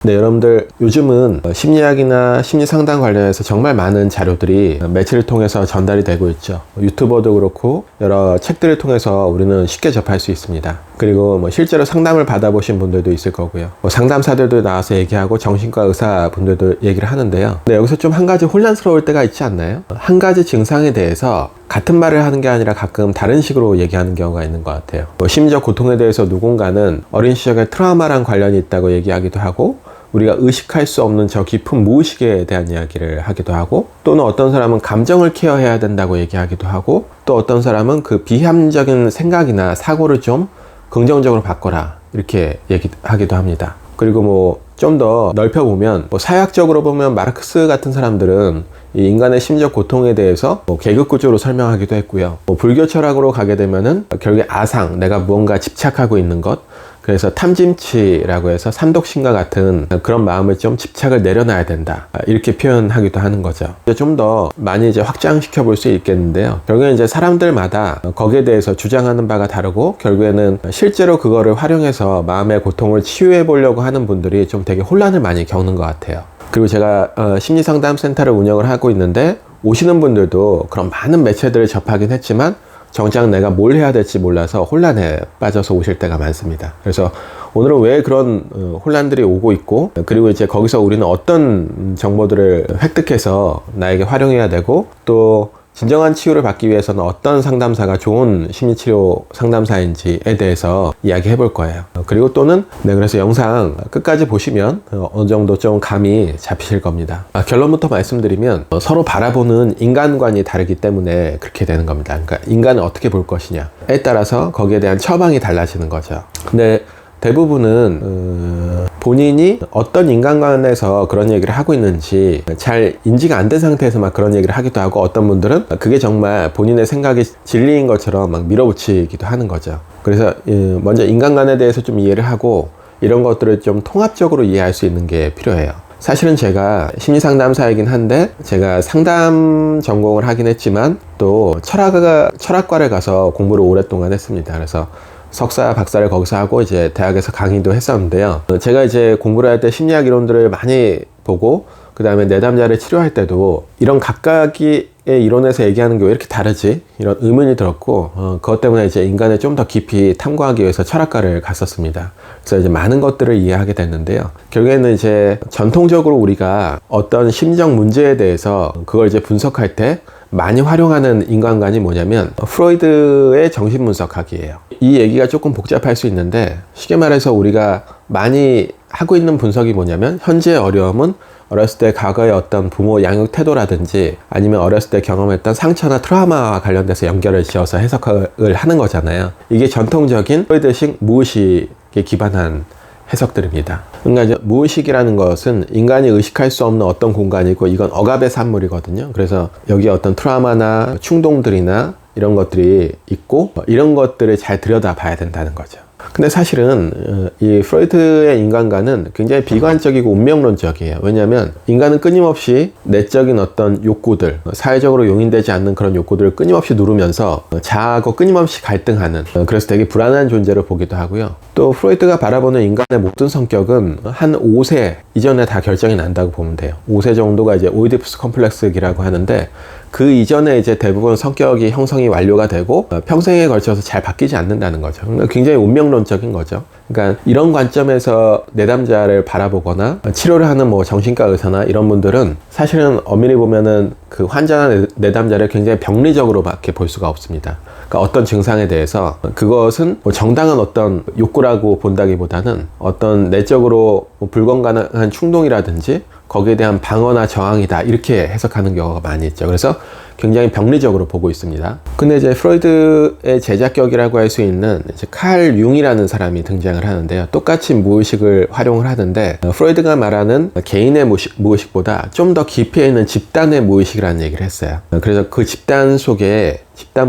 네, 여러분들 요즘은 심리학이나 심리상담 관련해서 정말 많은 자료들이 매체를 통해서 전달이 되고 있죠. 유튜버도 그렇고 여러 책들을 통해서 우리는 쉽게 접할 수 있습니다. 그리고 실제로 상담을 받아보신 분들도 있을 거고요. 상담사들도 나와서 얘기하고 정신과 의사분들도 얘기를 하는데요. 근데 여기서 좀 한 가지 혼란스러울 때가 있지 않나요? 한 가지 증상에 대해서 같은 말을 하는 게 아니라 가끔 다른 식으로 얘기하는 경우가 있는 것 같아요. 심리적 고통에 대해서 누군가는 어린 시절에 트라우마랑 관련이 있다고 얘기하기도 하고, 우리가 의식할 수 없는 저 깊은 무의식에 대한 이야기를 하기도 하고, 또는 어떤 사람은 감정을 케어해야 된다고 얘기하기도 하고, 또 어떤 사람은 그 비합리적인 생각이나 사고를 좀 긍정적으로 바꿔라 이렇게 얘기하기도 합니다. 그리고 좀 더 넓혀보면 사회학적으로 보면 마르크스 같은 사람들은 이 인간의 심리적 고통에 대해서 계급구조로 설명하기도 했고요. 불교 철학으로 가게 되면은 결국에 아상, 내가 무언가 집착하고 있는 것, 그래서 탐짐치라고 해서 삼독신과 같은 그런 마음을 좀 집착을 내려놔야 된다 이렇게 표현하기도 하는 거죠. 좀 더 많이 확장시켜 볼 수 있겠는데요. 결국에 이제 사람들마다 거기에 대해서 주장하는 바가 다르고, 결국에는 실제로 그거를 활용해서 마음의 고통을 치유해 보려고 하는 분들이 좀 되게 혼란을 많이 겪는 것 같아요. 그리고 제가 심리상담센터를 운영을 하고 있는데, 오시는 분들도 그런 많은 매체들을 접하긴 했지만 정작 내가 뭘 해야 될지 몰라서 혼란에 빠져서 오실 때가 많습니다. 그래서 오늘은 왜 그런 혼란들이 오고 있고, 그리고 이제 거기서 우리는 어떤 정보들을 획득해서 나에게 활용해야 되고, 또 진정한 치유를 받기 위해서는 어떤 상담사가 좋은 심리치료 상담사인지에 대해서 이야기해 볼 거예요. 그리고 또는 그래서 영상 끝까지 보시면 어느 정도 좀 감이 잡히실 겁니다. 결론부터 말씀드리면 서로 바라보는 인간관이 다르기 때문에 그렇게 되는 겁니다. 그러니까 인간을 어떻게 볼 것이냐에 따라서 거기에 대한 처방이 달라지는 거죠. 근데 대부분은 본인이 어떤 인간관에서 그런 얘기를 하고 있는지 잘 인지가 안 된 상태에서 막 그런 얘기를 하기도 하고, 어떤 분들은 그게 정말 본인의 생각이 진리인 것처럼 막 밀어붙이기도 하는 거죠. 그래서 먼저 인간관에 대해서 좀 이해를 하고, 이런 것들을 좀 통합적으로 이해할 수 있는 게 필요해요. 사실은 제가 심리상담사이긴 한데, 제가 상담 전공을 하긴 했지만 또 철학과를 가서 공부를 오랫동안 했습니다. 그래서 석사, 박사를 거기서 하고 이제 대학에서 강의도 했었는데요. 제가 이제 공부를 할 때 심리학 이론들을 많이 보고, 그 다음에 내담자를 치료할 때도 이런 각각의 이론에서 얘기하는 게 왜 이렇게 다르지? 이런 의문이 들었고, 그것 때문에 이제 인간을 좀 더 깊이 탐구하기 위해서 철학과를 갔었습니다. 그래서 이제 많은 것들을 이해하게 됐는데요. 결국에는 이제 전통적으로 우리가 어떤 심리적 문제에 대해서 그걸 이제 분석할 때 많이 활용하는 인간관이 뭐냐면 프로이드의 정신분석학이에요. 이 얘기가 조금 복잡할 수 있는데, 쉽게 말해서 우리가 많이 하고 있는 분석이 뭐냐면, 현재의 어려움은 어렸을 때 과거의 어떤 부모 양육 태도라든지 아니면 어렸을 때 경험했던 상처나 트라우마와 관련돼서 연결을 지어서 해석을 하는 거잖아요. 이게 전통적인 프로이드식 무의식에 기반한 해석들입니다. 그러니까 이제 무의식이라는 것은 인간이 의식할 수 없는 어떤 공간이고, 이건 억압의 산물이거든요. 그래서 여기에 어떤 트라우마나 충동들이나 이런 것들이 있고, 이런 것들을 잘 들여다봐야 된다는 거죠. 근데 사실은 이 프로이트의 인간관은 굉장히 비관적이고 운명론적이에요. 왜냐하면 인간은 끊임없이 내적인 어떤 욕구들, 사회적으로 용인되지 않는 그런 욕구들을 끊임없이 누르면서 자아하고 끊임없이 갈등하는, 그래서 되게 불안한 존재로 보기도 하고요. 또 프로이트가 바라보는 인간의 모든 성격은 한 5세 이전에 다 결정이 난다고 보면 돼요. 5세 정도가 이제 오이디푸스 컴플렉스기라고 하는데, 그 이전에 이제 대부분 성격이 형성이 완료가 되고 평생에 걸쳐서 잘 바뀌지 않는다는 거죠. 굉장히 운명론적인 거죠. 그러니까 이런 관점에서 내담자를 바라보거나 치료를 하는 정신과 의사나 이런 분들은 사실은 엄밀히 보면은 그 환자나 내담자를 굉장히 병리적으로밖에 볼 수가 없습니다. 그러니까 어떤 증상에 대해서 그것은 정당한 어떤 욕구라고 본다기보다는 어떤 내적으로 불건강한 충동이라든지 거기에 대한 방어나 저항이다, 이렇게 해석하는 경우가 많이 있죠. 그래서 굉장히 병리적으로 보고 있습니다. 근데 이제 프로이드의 제자격이라고 할 수 있는 이제 칼 융이라는 사람이 등장을 하는데요. 똑같이 무의식을 활용을 하는데, 프로이드가 말하는 개인의 무의식보다 좀 더 깊이 있는 집단의 무의식이라는 얘기를 했어요. 그래서 그 집단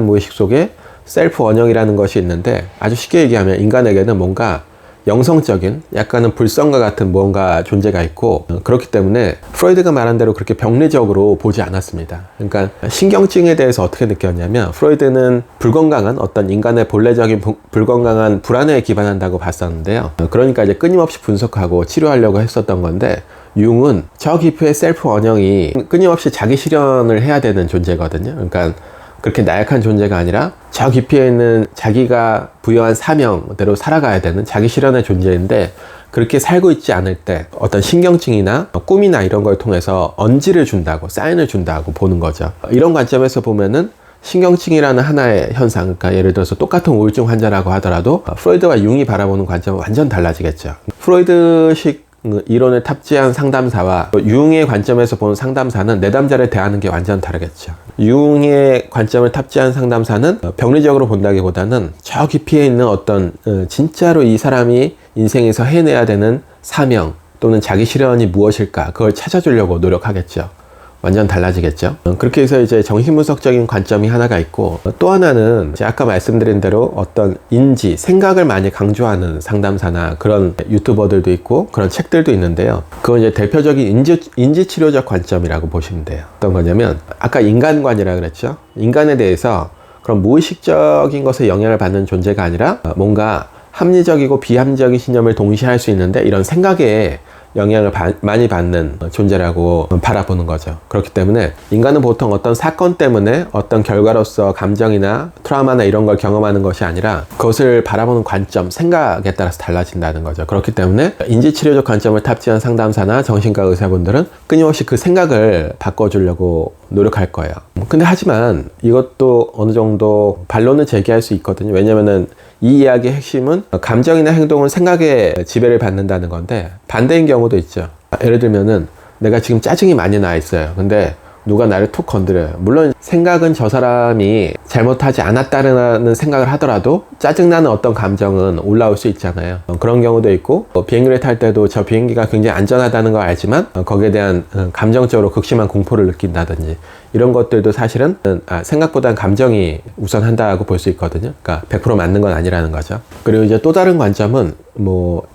무의식 속에 셀프 원형이라는 것이 있는데, 아주 쉽게 얘기하면 인간에게는 뭔가 영성적인 약간은 불성과 같은 무언가 존재가 있고, 그렇기 때문에 프로이드가 말한 대로 그렇게 병리적으로 보지 않았습니다. 그러니까 신경증에 대해서 어떻게 느꼈냐면, 프로이드는 불건강한 어떤 인간의 본래적인 불건강한 불안에 기반한다고 봤었는데요. 그러니까 이제 끊임없이 분석하고 치료하려고 했었던 건데, 융은 저 깊이의 셀프 원형이 끊임없이 자기 실현을 해야 되는 존재거든요. 그러니까 그렇게 나약한 존재가 아니라 저 깊이에 있는 자기가 부여한 사명대로 살아가야 되는 자기 실현의 존재인데, 그렇게 살고 있지 않을 때 어떤 신경증이나 꿈이나 이런 걸 통해서 언지를 준다고, 사인을 준다고 보는 거죠. 이런 관점에서 보면은 신경증이라는 하나의 현상, 그러니까 예를 들어서 똑같은 우울증 환자라고 하더라도 프로이드와 융이 바라보는 관점은 완전 달라지겠죠. 프로이드식 이론을 탑재한 상담사와 융의 관점에서 보는 상담사는 내담자를 대하는 게 완전 다르겠죠. 융의 관점을 탑재한 상담사는 병리적으로 본다기보다는 저 깊이에 있는 어떤 진짜로 이 사람이 인생에서 해내야 되는 사명 또는 자기 실현이 무엇일까, 그걸 찾아주려고 노력하겠죠. 완전 달라지겠죠. 그렇게 해서 이제 정신분석적인 관점이 하나가 있고, 또 하나는 이제 아까 말씀드린 대로 어떤 인지, 생각을 많이 강조하는 상담사나 그런 유튜버들도 있고 그런 책들도 있는데요. 그건 이제 대표적인 인지치료적 관점이라고 보시면 돼요. 어떤 거냐면, 아까 인간관이라 그랬죠. 인간에 대해서 그런 무의식적인 것에 영향을 받는 존재가 아니라 뭔가 합리적이고 비합리적인 신념을 동시에 할 수 있는데, 이런 생각에 영향을 많이 받는 존재라고 바라보는 거죠. 그렇기 때문에 인간은 보통 어떤 사건 때문에 어떤 결과로서 감정이나 트라우마나 이런 걸 경험하는 것이 아니라 그것을 바라보는 관점, 생각에 따라서 달라진다는 거죠. 그렇기 때문에 인지치료적 관점을 탑재한 상담사나 정신과 의사분들은 끊임없이 그 생각을 바꿔주려고 노력할 거예요. 근데 하지만 이것도 어느 정도 반론을 제기할 수 있거든요. 왜냐면은 이 이야기의 핵심은 감정이나 행동은 생각에 지배를 받는다는 건데, 반대인 경우도 있죠. 예를 들면은 내가 지금 짜증이 많이 나 있어요. 근데 누가 나를 툭 건드려요. 물론 생각은 저 사람이 잘못하지 않았다는 생각을 하더라도 짜증나는 어떤 감정은 올라올 수 있잖아요. 그런 경우도 있고, 비행기를 탈 때도 저 비행기가 굉장히 안전하다는 걸 알지만 거기에 대한 감정적으로 극심한 공포를 느낀다든지, 이런 것들도 사실은 생각보다는 감정이 우선한다고 볼 수 있거든요. 그러니까 100% 맞는 건 아니라는 거죠. 그리고 이제 또 다른 관점은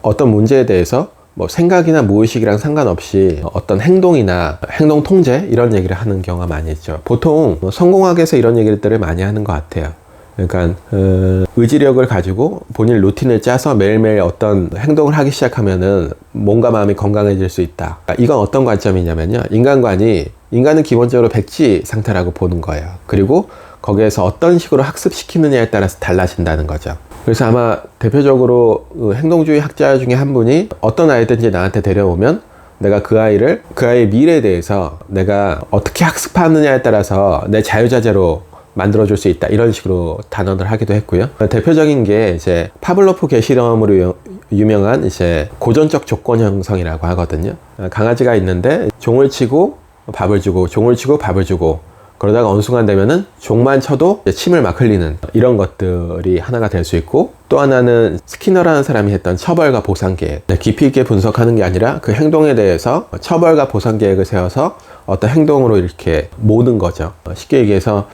어떤 문제에 대해서 생각이나 무의식이랑 상관없이 어떤 행동이나 행동 통제 이런 얘기를 하는 경우가 많이 있죠. 보통 성공학에서 이런 얘기들을 많이 하는 것 같아요. 그러니까 의지력을 가지고 본인 루틴을 짜서 매일매일 어떤 행동을 하기 시작하면은 몸과 마음이 건강해질 수 있다. 그러니까 이건 어떤 관점이냐면요, 인간은 기본적으로 백지 상태라고 보는 거예요. 그리고 거기에서 어떤 식으로 학습시키느냐에 따라서 달라진다는 거죠. 그래서 아마 대표적으로 행동주의 학자 중에 한 분이 어떤 아이든지 나한테 데려오면 내가 그 아이의 미래에 대해서 내가 어떻게 학습하느냐에 따라서 내 자유자재로 만들어줄 수 있다, 이런 식으로 단언을 하기도 했고요. 대표적인 게 이제 파블로프 개 실험으로 유명한 이제 고전적 조건 형성이라고 하거든요. 강아지가 있는데 종을 치고 밥을 주고, 종을 치고 밥을 주고, 그러다가 어느 순간 되면은 종만 쳐도 침을 막 흘리는 이런 것들이 하나가 될 수 있고, 또 하나는 스키너라는 사람이 했던 처벌과 보상 계획, 깊이 있게 분석하는 게 아니라 그 행동에 대해서 처벌과 보상 계획을 세워서 어떤 행동으로 이렇게 모는 거죠. 쉽게 얘기해서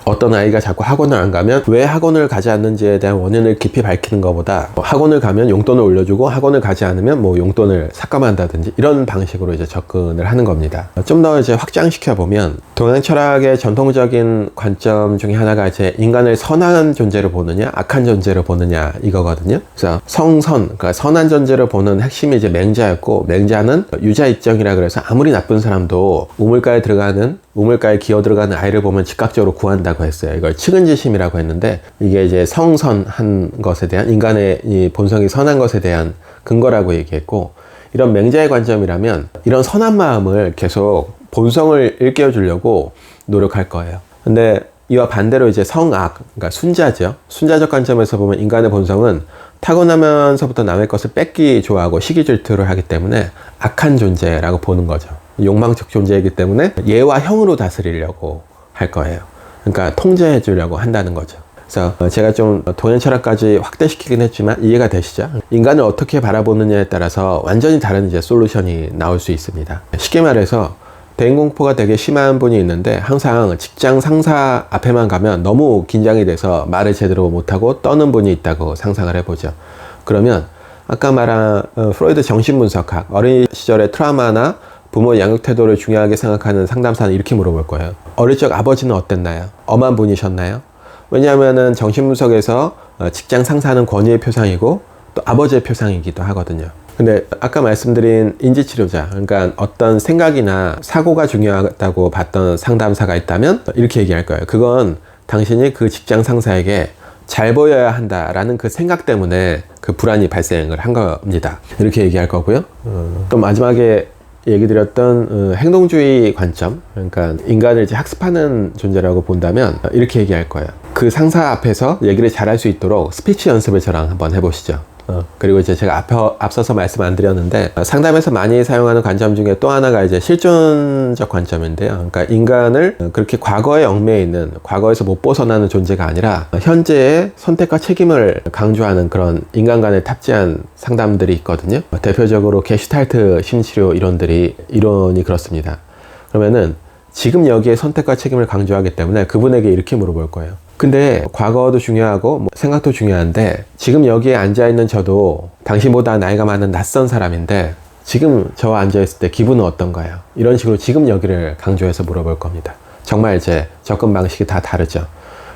어떤 아이가 자꾸 학원을 안 가면 왜 학원을 가지 않는지에 대한 원인을 깊이 밝히는 것보다, 학원을 가면 용돈을 올려주고 학원을 가지 않으면 용돈을 삭감한다든지 이런 방식으로 이제 접근을 하는 겁니다. 좀 더 이제 확장시켜 보면 동양 철학의 전통적인 관점 중에 하나가 이제 인간을 선한 존재로 보느냐 악한 존재로 보느냐 이거거든요. 그래서 그러니까 선한 존재로 보는 핵심이 이제 맹자였고, 맹자는 유자입정이라 그래서 아무리 나쁜 사람도 우물가에 기어 들어가는 아이를 보면 즉각적으로 구한다고 했어요. 이걸 측은지심이라고 했는데, 이게 이제 성선한 것에 대한, 인간의 이 본성이 선한 것에 대한 근거라고 얘기했고, 이런 맹자의 관점이라면 이런 선한 마음을 계속 본성을 일깨워 주려고 노력할 거예요. 근데 이와 반대로 이제 성악, 그러니까 순자죠. 순자적 관점에서 보면 인간의 본성은 타고나면서부터 남의 것을 뺏기 좋아하고 시기 질투를 하기 때문에 악한 존재라고 보는 거죠. 욕망적 존재이기 때문에 예와 형으로 다스리려고 할 거예요. 그러니까 통제해 주려고 한다는 거죠. 그래서 제가 좀 동양 철학까지 확대시키긴 했지만 이해가 되시죠? 인간을 어떻게 바라보느냐에 따라서 완전히 다른 이제 솔루션이 나올 수 있습니다. 쉽게 말해서 대인공포가 되게 심한 분이 있는데, 항상 직장 상사 앞에만 가면 너무 긴장이 돼서 말을 제대로 못하고 떠는 분이 있다고 상상을 해보죠. 그러면 아까 말한 프로이드 정신분석학, 어린 시절의 트라우마나 부모 양육 태도를 중요하게 생각하는 상담사는 이렇게 물어볼 거예요. 어릴 적 아버지는 어땠나요? 엄한 분이셨나요? 왜냐하면은 정신분석에서 직장 상사는 권위의 표상이고 또 아버지의 표상이기도 하거든요. 근데 아까 말씀드린 인지치료자, 그러니까 어떤 생각이나 사고가 중요하다고 봤던 상담사가 있다면 이렇게 얘기할 거예요. 그건 당신이 그 직장 상사에게 잘 보여야 한다라는 그 생각 때문에 그 불안이 발생을 한 겁니다. 이렇게 얘기할 거고요. 또 마지막에 얘기 드렸던 행동주의 관점, 그러니까 인간을 이제 학습하는 존재라고 본다면 이렇게 얘기할 거예요. 그 상사 앞에서 얘기를 잘할 수 있도록 스피치 연습을 저랑 한번 해보시죠. 그리고 이제 제가 앞서서 말씀 안 드렸는데 상담에서 많이 사용하는 관점 중에 또 하나가 이제 실존적 관점인데요. 그러니까 인간을 그렇게 과거에 얽매여 있는, 과거에서 못 벗어나는 존재가 아니라 현재의 선택과 책임을 강조하는 그런 인간관에 탑재한 상담들이 있거든요. 대표적으로 게슈탈트 심리치료 이론이 그렇습니다. 그러면은 지금 여기에 선택과 책임을 강조하기 때문에 그분에게 이렇게 물어볼 거예요. 근데 과거도 중요하고 생각도 중요한데 지금 여기에 앉아있는 저도 당신보다 나이가 많은 낯선 사람인데 지금 저와 앉아있을 때 기분은 어떤가요? 이런 식으로 지금 여기를 강조해서 물어볼 겁니다. 정말 이제 접근 방식이 다 다르죠.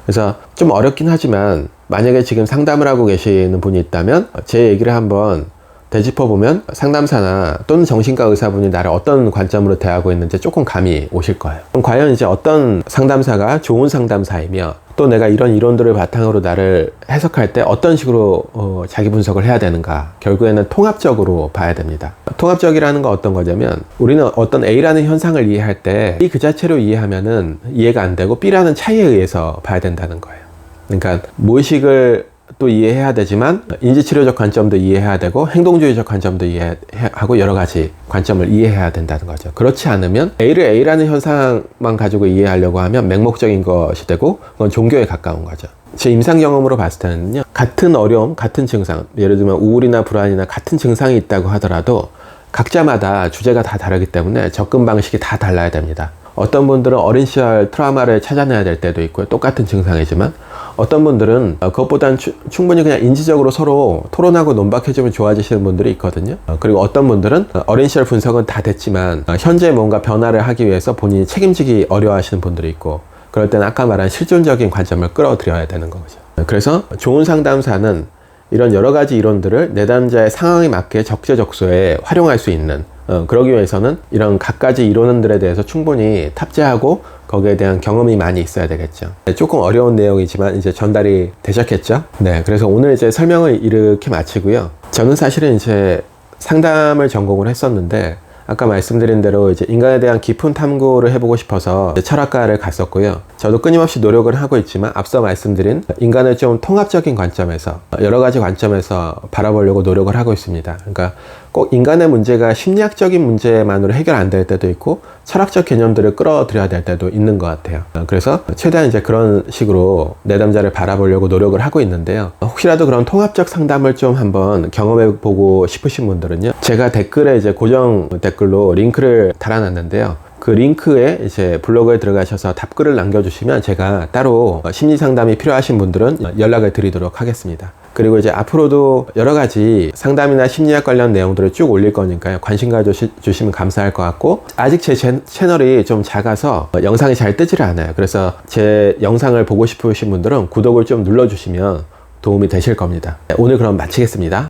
그래서 좀 어렵긴 하지만 만약에 지금 상담을 하고 계시는 분이 있다면 제 얘기를 한번 되짚어보면 상담사나 또는 정신과 의사분이 나를 어떤 관점으로 대하고 있는지 조금 감이 오실 거예요. 그럼 과연 이제 어떤 상담사가 좋은 상담사이며 또 내가 이런 이론들을 바탕으로 나를 해석할 때 어떤 식으로 자기 분석을 해야 되는가, 결국에는 통합적으로 봐야 됩니다. 통합적이라는 건 어떤 거냐면 우리는 어떤 A라는 현상을 이해할 때 B 그 자체로 이해하면은 이해가 안 되고 B라는 차이에 의해서 봐야 된다는 거예요. 그러니까 무의식을 또 이해해야 되지만 인지치료적 관점도 이해해야 되고 행동주의적 관점도 이해하고 여러 가지 관점을 이해해야 된다는 거죠. 그렇지 않으면 A를 A라는 현상만 가지고 이해하려고 하면 맹목적인 것이 되고 그건 종교에 가까운 거죠. 제 임상 경험으로 봤을 때는요, 같은 어려움, 같은 증상, 예를 들면 우울이나 불안이나 같은 증상이 있다고 하더라도 각자마다 주제가 다 다르기 때문에 접근 방식이 다 달라야 됩니다. 어떤 분들은 어린 시절 트라우마를 찾아내야 될 때도 있고요. 똑같은 증상이지만 어떤 분들은 그것보다는 충분히 그냥 인지적으로 서로 토론하고 논박해주면 좋아지시는 분들이 있거든요. 그리고 어떤 분들은 어린 시절 분석은 다 됐지만 현재 뭔가 변화를 하기 위해서 본인이 책임지기 어려워하시는 분들이 있고, 그럴 때는 아까 말한 실존적인 관점을 끌어들여야 되는 거죠. 그래서 좋은 상담사는 이런 여러 가지 이론들을 내담자의 상황에 맞게 적재적소에 활용할 수 있는, 그러기 위해서는 이런 갖가지 이론들에 대해서 충분히 탑재하고 거기에 대한 경험이 많이 있어야 되겠죠. 조금 어려운 내용이지만 이제 전달이 되셨겠죠? 네, 그래서 오늘 이제 설명을 이렇게 마치고요. 저는 사실은 이제 상담을 전공을 했었는데 아까 말씀드린 대로 이제 인간에 대한 깊은 탐구를 해보고 싶어서 철학과를 갔었고요. 저도 끊임없이 노력을 하고 있지만 앞서 말씀드린 인간을 좀 통합적인 관점에서 여러 가지 관점에서 바라보려고 노력을 하고 있습니다. 그러니까 꼭 인간의 문제가 심리학적인 문제만으로 해결 안 될 때도 있고 철학적 개념들을 끌어들여야 될 때도 있는 것 같아요. 그래서 최대한 이제 그런 식으로 내담자를 바라보려고 노력을 하고 있는데요. 혹시라도 그런 통합적 상담을 좀 한번 경험해 보고 싶으신 분들은요, 제가 댓글에 이제 고정 댓글로 링크를 달아놨는데요. 그 링크에 이제 블로그에 들어가셔서 답글을 남겨주시면 제가 따로 심리 상담이 필요하신 분들은 연락을 드리도록 하겠습니다. 그리고 이제 앞으로도 여러 가지 상담이나 심리학 관련 내용들을 쭉 올릴 거니까요. 관심 가져주시면 감사할 것 같고, 아직 제 채널이 좀 작아서 영상이 잘 뜨지를 않아요. 그래서 제 영상을 보고 싶으신 분들은 구독을 좀 눌러주시면 도움이 되실 겁니다. 오늘 그럼 마치겠습니다.